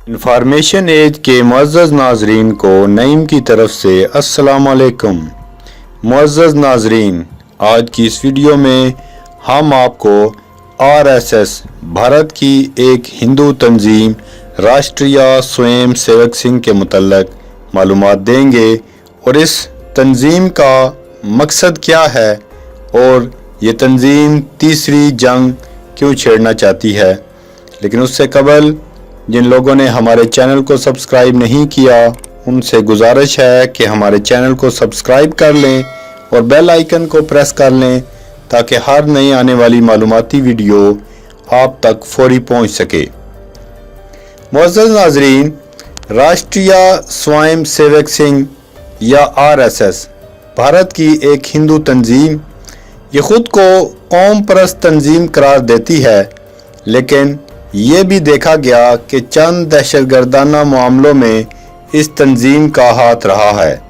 Information as के मुअज़्ज़ज़ नाज़रीन को नईम की तरफ से अस्सलाम वालेकुम। मुअज़्ज़ज़ नाज़रीन, आज की इस वीडियो में हम आपको आरएसएस भारत की एक हिंदू तंजीम राष्ट्रीय स्वयं सेवक संघ के मुतल्लिक़ मालूमात देंगे और इस तंजीम का मकसद क्या है और ये तंजीम तीसरी जंग क्यों छेड़ना चाहती है। लेकिन उससे कबल जिन लोगों ने हमारे चैनल को सब्सक्राइब नहीं किया उनसे गुजारिश है कि हमारे चैनल को सब्सक्राइब कर लें और बेल आइकन को प्रेस कर लें ताकि हर नई आने वाली मालूमाती वीडियो आप तक फौरी पहुंच सके। मुअज़्ज़ज़ नाज़रीन, राष्ट्रीय स्वयं सेवक संघ या आरएसएस भारत की एक हिंदू तंजीम ये खुद को कौम परस्त तंजीम करार देती है, लेकिन ये भी देखा गया कि चंद दहशतगर्दाना मामलों में इस तंजीम का हाथ रहा है।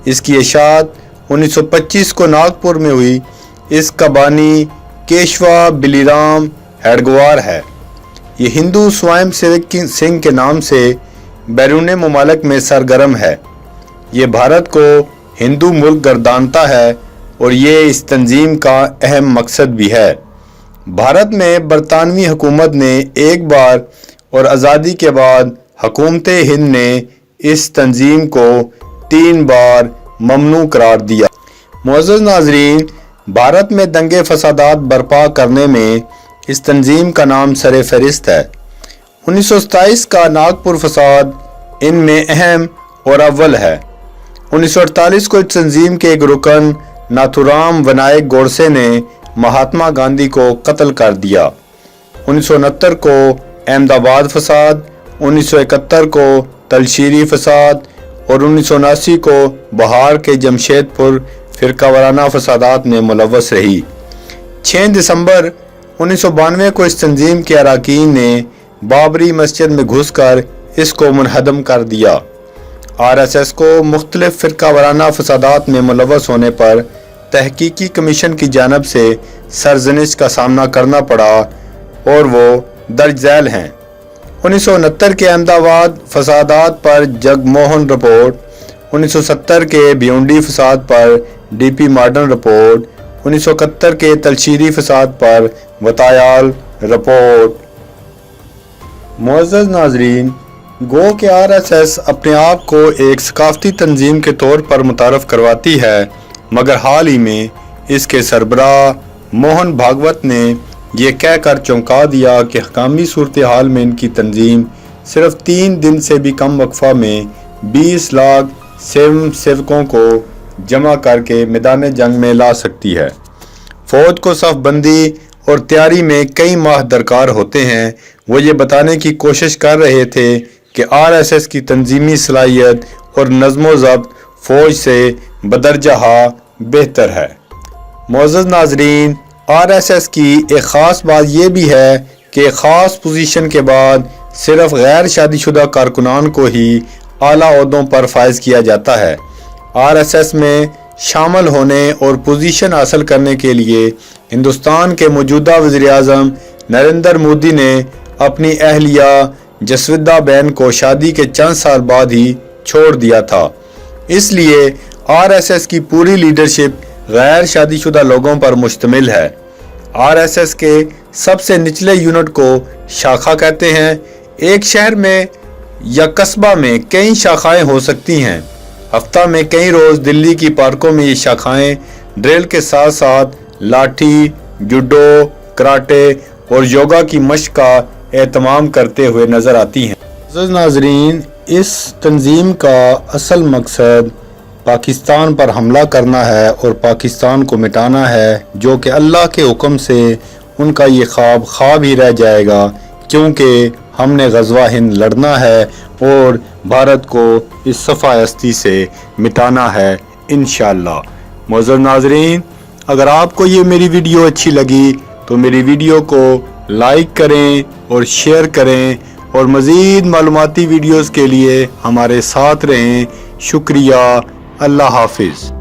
इसकी इशाअत 1925 को नागपुर में हुई। इसका बानी केशवा बिलीराम हेडगवार है। ये हिंदू स्वयं सेवक संघ के नाम से बैरून मुमालिक में सरगर्म है। ये भारत को हिंदू मुल्क गर्दानता है और ये इस तंजीम का अहम मकसद भी है। भारत में बरतानवी हुकूमत ने एक बार और आज़ादी के बाद हुकूमत हिंद ने इस तंजीम को 3 बार ममनू करार दिया। मुअज़्ज़ज़ नाज़रीन, भारत में दंगे फसादात बर्पा करने में इस तंजीम का नाम सरे फहरिस्त है। 1927 का नागपुर फसाद इनमें अहम और अव्वल है। 1948 को इस तंजीम के एक रुकन नाथुराम विनायक गोडसे ने महात्मा गांधी को कत्ल कर दिया। 1969 को अहमदाबाद फसाद, 1971 को तलशीरी फसाद और 1979 को बिहार के जमशेदपुर फिरकावाराना फसादात में मुलव्वस रही। 6 दिसंबर 1992 को इस तंजीम के अरकान ने बाबरी मस्जिद में घुसकर इसको मुनहदम कर दिया। आरएसएस को मुख्तलिफ फिरकावाराना फसादात में मुलव्वस होने पर तहकीकी कमीशन की जानब से सरजनिश का सामना करना पड़ा और वो दर्ज झैल हैं। 1969 के अहमदाबाद फसादात पर जगमोहन रिपोर्ट, 1970 के भिवंडी फसाद पर डीपी मॉडर्न रिपोर्ट, 1971 के तलशीरी फसाद पर वतायाल रिपोर्ट। मुअज़्ज़ज़ नाज़रीन, गो के आरएसएस अपने आप को एक सकाफती तंजीम के तौर पर मुतारफ़ करवाती है, मगर हाल ही में इसके सरबराह मोहन भागवत ने यह कहकर चौंका दिया कि हकामी सूरत हाल में इनकी तंजीम सिर्फ 3 दिन से भी कम वक्फा में 20 लाख स्वयं सेवकों को जमा करके मैदान जंग में ला सकती है। फौज को सफ़बंदी और तैयारी में कई माह दरकार होते हैं। वो ये बताने की कोशिश कर रहे थे कि आरएसएस की तंजीमी सलाहियत और नज़्म ज़ब्त फौज से बदरजा बेहतर है। मुअज़्ज़ज़ नाज़रीन, आरएसएस की एक ख़ास बात यह भी है कि ख़ास पोजीशन के बाद सिर्फ गैर शादीशुदा कारकुनान को ही आला ओहदों पर फायज किया जाता है। आरएसएस में शामिल होने और पोजीशन हासिल करने के लिए हिंदुस्तान के मौजूदा वज़ीर-ए-आज़म नरेंद्र मोदी ने अपनी अहलिया जसविदा बेन को शादी के चंद साल बाद ही छोड़ दिया था। इसलिए आरएसएस की पूरी लीडरशिप गैर शादीशुदा लोगों पर मुश्तमिल है। आरएसएस के सबसे निचले यूनिट को शाखा कहते हैं। एक शहर में या कस्बा में कई शाखाएं हो सकती हैं। हफ्ता में कई रोज़ दिल्ली की पार्कों में ये शाखाएं ड्रिल के साथ साथ लाठी, जुडो, कराटे और योगा की मश्क का एहतमाम करते हुए नज़र आती हैं। नाज़रीन, इस तंजीम का असल मकसद पाकिस्तान पर हमला करना है और पाकिस्तान को मिटाना है, जो कि अल्लाह के हुक्म से उनका ये ख्वाब ही रह जाएगा, क्योंकि हमने ग़ज़वा हिंद लड़ना है और भारत को इस सफ़ाहस्ती से मिटाना है इंशाअल्लाह। मुअज़्ज़ज़ नाज़रीन, अगर आपको ये मेरी वीडियो अच्छी लगी तो मेरी वीडियो को लाइक करें और शेयर करें और मज़ीद मालूमाती वीडियोज़ के लिए हमारे साथ रहें। शुक्रिया। अल्लाह हाफिज़।